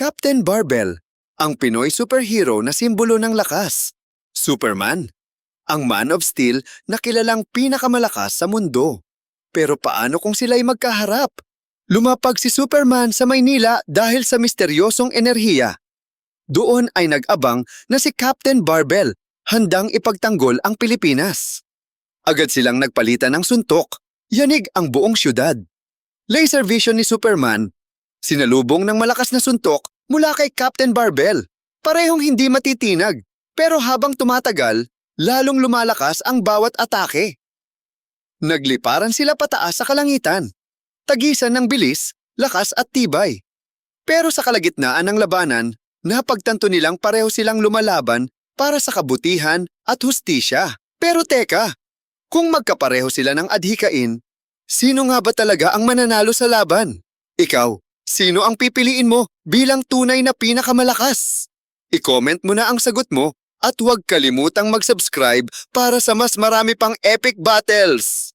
Captain Barbell, ang Pinoy superhero na simbolo ng lakas. Superman, ang Man of Steel na kilalang pinakamalakas sa mundo. Pero paano kung sila'y magkaharap? Lumapag si Superman sa Maynila dahil sa misteryosong enerhiya. Doon ay nag-abang na si Captain Barbell, handang ipagtanggol ang Pilipinas. Agad silang nagpalitan ng suntok, yanig ang buong syudad. Laser vision ni Superman, sinalubong ng malakas na suntok mula kay Captain Barbell. Parehong hindi matitinag, pero habang tumatagal, lalong lumalakas ang bawat atake. Nagliparan sila pataas sa kalangitan, tagisan ng bilis, lakas at tibay. Pero sa kalagitnaan ng labanan, napagtanto nilang pareho silang lumalaban para sa kabutihan at hustisya. Pero teka, kung magkapareho sila ng adhikain, sino nga ba talaga ang mananalo sa laban? Ikaw, sino ang pipiliin mo bilang tunay na pinakamalakas? I-comment mo na ang sagot mo at huwag kalimutang mag-subscribe para sa mas marami pang epic battles!